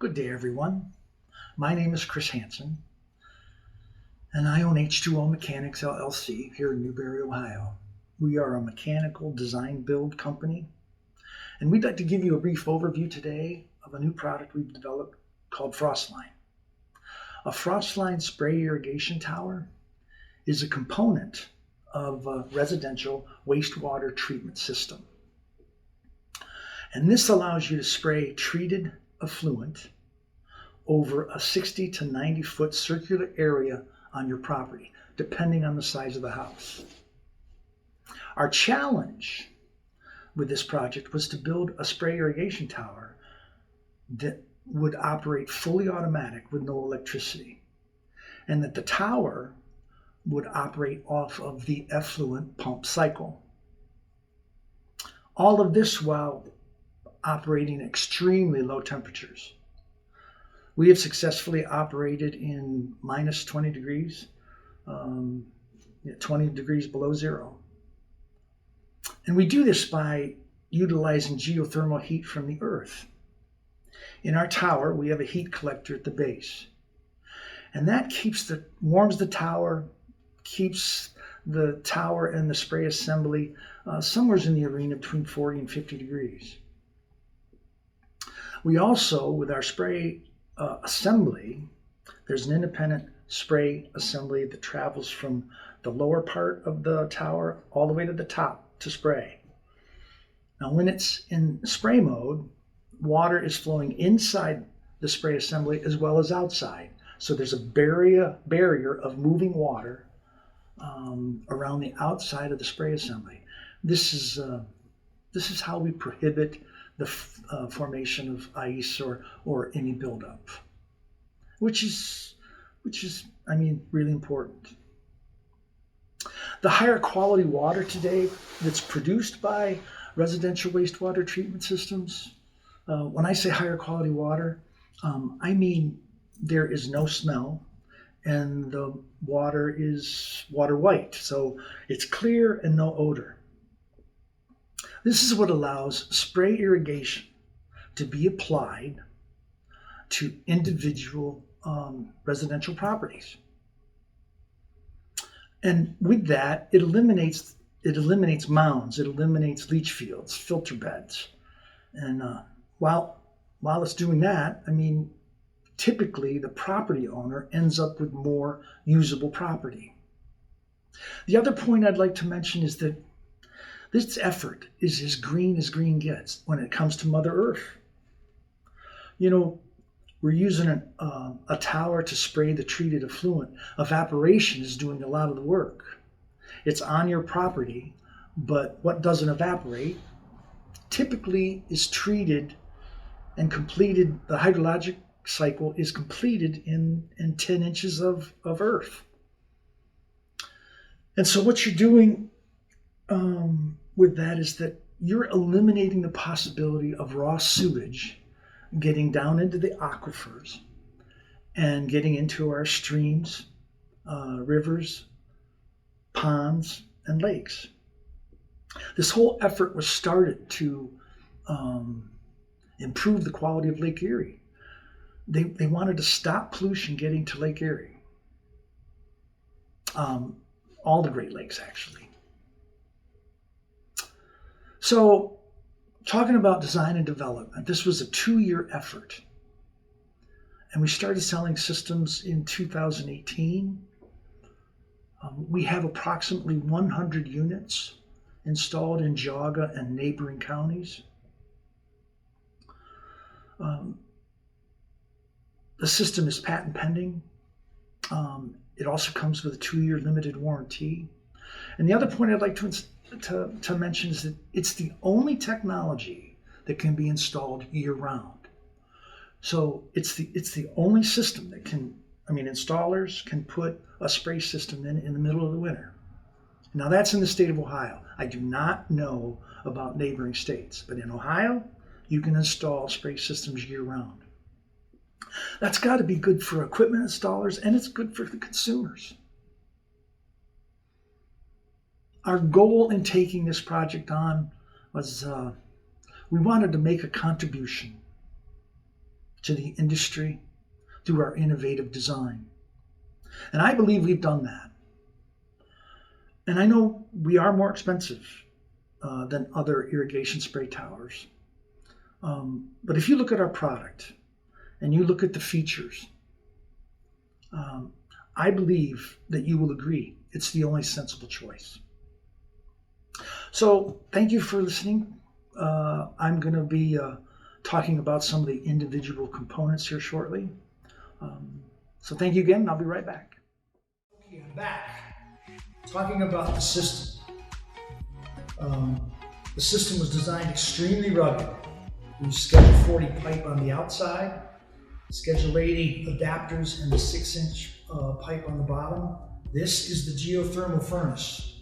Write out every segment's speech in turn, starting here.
Good day, everyone. My name is Chris Hansen, and I own H2O Mechanics LLC here in Newberry, Ohio. We are a mechanical design build company, and we'd like to give you a brief overview today of a new product we've developed called FROSTLINE. A FROSTLINE Spray Irrigation Tower is a component of a residential wastewater treatment system. And this allows you to spray treated effluent over a 60 to 90 foot circular area on your property, depending on the size of the house. Our challenge with this project was to build a spray irrigation tower that would operate fully automatic with no electricity, and that the tower would operate off of the effluent pump cycle. All of this while operating extremely low temperatures. We have successfully operated in minus 20 degrees, 20 degrees below zero. And we do this by utilizing geothermal heat from the earth. In our tower, we have a heat collector at the base. And that warms the tower, keeps the tower and the spray assembly somewhere in the arena between 40 and 50 degrees. We also, with our spray assembly, there's an independent spray assembly that travels from the lower part of the tower all the way to the top to spray. Now, when it's in spray mode, water is flowing inside the spray assembly as well as outside. So there's a barrier of moving water around the outside of the spray assembly. This is how we prohibit the formation of ice or any buildup, which is really important. The higher quality water today that's produced by residential wastewater treatment systems, when I say higher quality water, I mean there is no smell and the water is water white, so it's clear and no odor. This is what allows spray irrigation to be applied to individual residential properties. And with that, it eliminates mounds, it eliminates leach fields, filter beds. And while it's doing that, typically the property owner ends up with more usable property. The other point I'd like to mention is that this effort is as green gets when it comes to Mother Earth. We're using a tower to spray the treated effluent. Evaporation is doing a lot of the work. It's on your property, but what doesn't evaporate typically is treated and completed. The hydrologic cycle is completed in 10 inches of earth. And so what you're doing with that is that you're eliminating the possibility of raw sewage getting down into the aquifers and getting into our streams, rivers, ponds, and lakes. This whole effort was started to improve the quality of Lake Erie. They wanted to stop pollution getting to Lake Erie. All the Great Lakes, actually. So, talking about design and development, this was a 2-year effort. And we started selling systems in 2018. We have approximately 100 units installed in Geauga and neighboring counties. The system is patent pending. It also comes with a 2-year limited warranty. And the other point I'd like to mention is that it's the only technology that can be installed year-round. So it's the only system that installers can put a spray system in the middle of the winter. Now that's in the state of Ohio. I do not know about neighboring states, but in Ohio, you can install spray systems year-round. That's got to be good for equipment installers, and it's good for the consumers. Our goal in taking this project on was we wanted to make a contribution to the industry through our innovative design. And I believe we've done that. And I know we are more expensive than other irrigation spray towers. But if you look at our product and you look at the features, I believe that you will agree it's the only sensible choice. So thank you for listening. I'm going to be talking about some of the individual components here shortly. So thank you again, and I'll be right back. Okay, I'm back. Talking about the system. The system was designed extremely rugged. We use Schedule 40 pipe on the outside, Schedule 80 adapters, and the 6-inch pipe on the bottom. This is the geothermal furnace.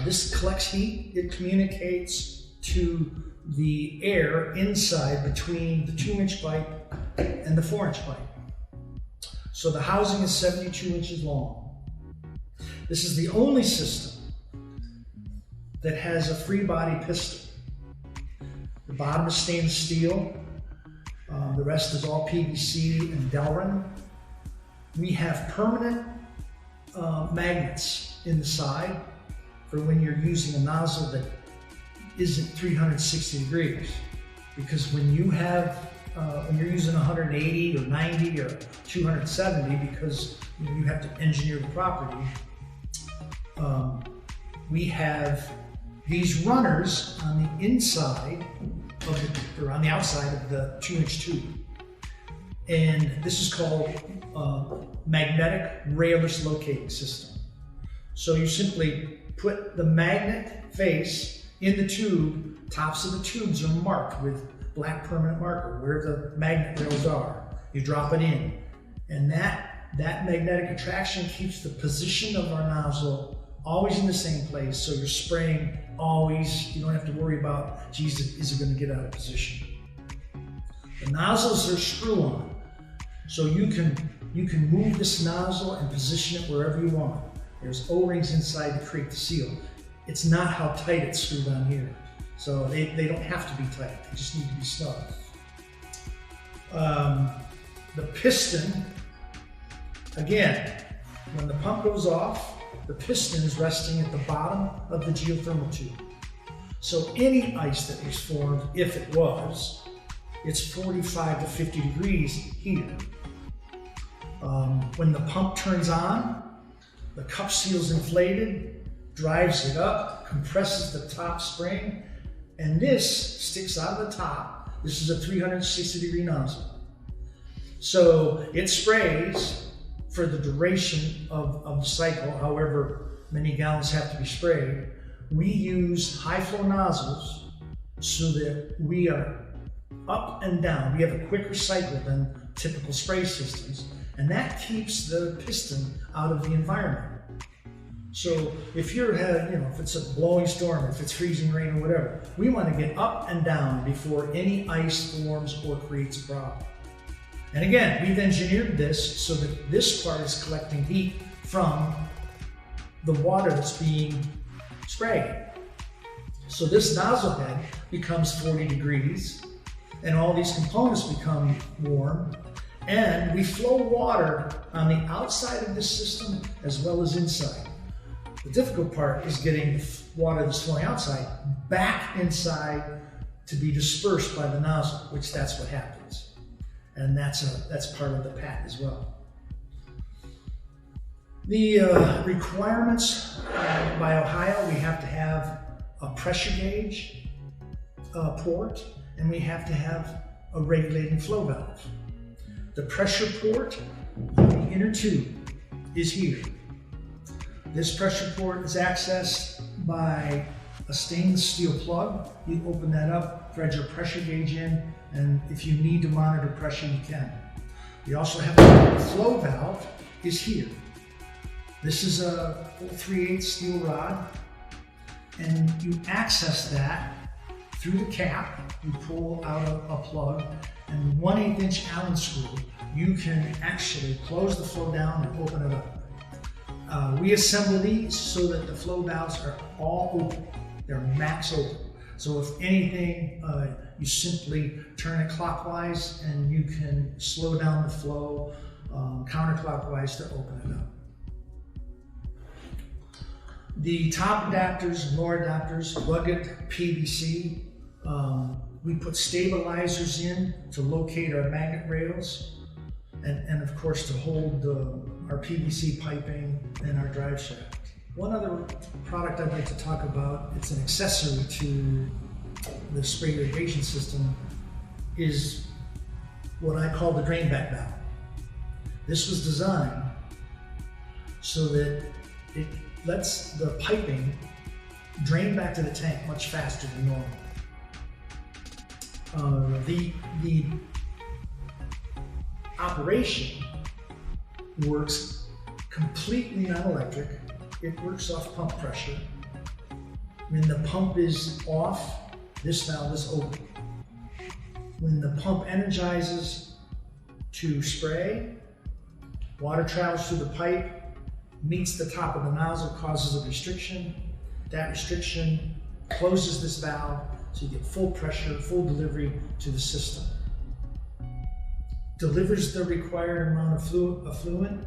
This collects heat. It communicates to the air inside between the 2-inch pipe and the 4-inch pipe. So the housing is 72 inches long. This is the only system that has a free body piston. The bottom is stainless steel. The rest is all PVC and Delrin. We have permanent magnets in the side for when you're using a nozzle that isn't 360 degrees. Because when you have, when you're using 180 or 90 or 270, because you have to engineer the property, we have these runners on the inside of the, or on the outside of the 2-inch tube. And this is called magnetic railless locating system. So you simply put the magnet face in the tube. Tops of the tubes are marked with black permanent marker where the magnet rails are. You drop it in, and that magnetic attraction keeps the position of our nozzle always in the same place, so you're spraying always. You don't have to worry about, geez, is it going to get out of position? The nozzles are screw-on, so you can move this nozzle and position it wherever you want. There's O-rings inside to create the seal. It's not how tight it's screwed on here. So they don't have to be tight, they just need to be snug. The piston, again, when the pump goes off, the piston is resting at the bottom of the geothermal tube. So any ice that was formed, if it was, it's 45 to 50 degrees here. When the pump turns on, the cup seal's inflated, drives it up, compresses the top spring, and this sticks out of the top. This is a 360 degree nozzle. So it sprays for the duration of the cycle, however many gallons have to be sprayed. We use high flow nozzles so that we are up and down. We have a quicker cycle than typical spray systems, and that keeps the piston out of the environment. So if you're if it's a blowing storm, if it's freezing rain or whatever, we want to get up and down before any ice forms or creates a problem. And again, we've engineered this so that this part is collecting heat from the water that's being sprayed. So this nozzle head becomes 40 degrees, and all these components become warm, and we flow water on the outside of this system as well as inside. The difficult part is getting the water that's flowing outside back inside to be dispersed by the nozzle, which that's what happens. And that's part of the patent as well. The requirements by Ohio, we have to have a pressure gauge port, and we have to have a regulating flow valve. The pressure port on the inner tube is here. This pressure port is accessed by a stainless steel plug. You open that up, thread your pressure gauge in, and if you need to monitor pressure, you can. You also have the flow valve is here. This is a 3/8 steel rod, and you access that through the cap. You pull out a plug, and 1/8 inch Allen screw, you can actually close the flow down and open it up. We assemble these so that the flow valves are all open. They're max open. So if anything, you simply turn it clockwise and you can slow down the flow counterclockwise to open it up. The top adapters and lower adapters, rugged PVC. We put stabilizers in to locate our magnet rails and of course to hold our PVC piping and our drive shaft. One other product I'd like to talk about, it's an accessory to the spray irrigation system, is what I call the drain back valve. This was designed so that it lets the piping drain back to the tank much faster than normal. The operation works completely non-electric. It works off pump pressure. When the pump is off, this valve is open. When the pump energizes to spray, water travels through the pipe, meets the top of the nozzle, causes a restriction. That restriction closes this valve so you get full pressure, full delivery to the system. Delivers the required amount of effluent,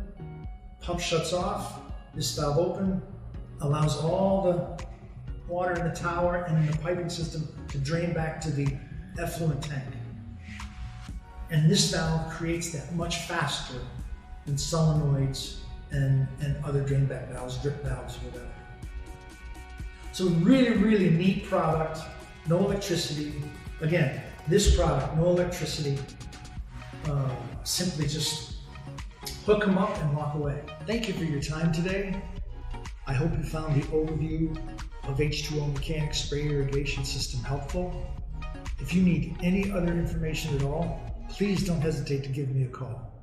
pump shuts off, this valve open, allows all the water in the tower and in the piping system to drain back to the effluent tank. And this valve creates that much faster than solenoids and other drain back valves, drip valves, whatever. So really, really neat product, no electricity. Again, this product, no electricity, simply just hook them up and walk away. Thank you for your time today. I hope you found the overview of H2O Mechanics Spray Irrigation System helpful. If you need any other information at all, please don't hesitate to give me a call.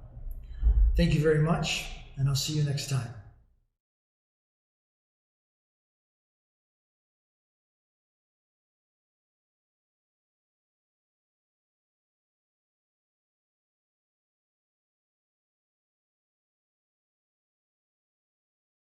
Thank you very much, and I'll see you next time.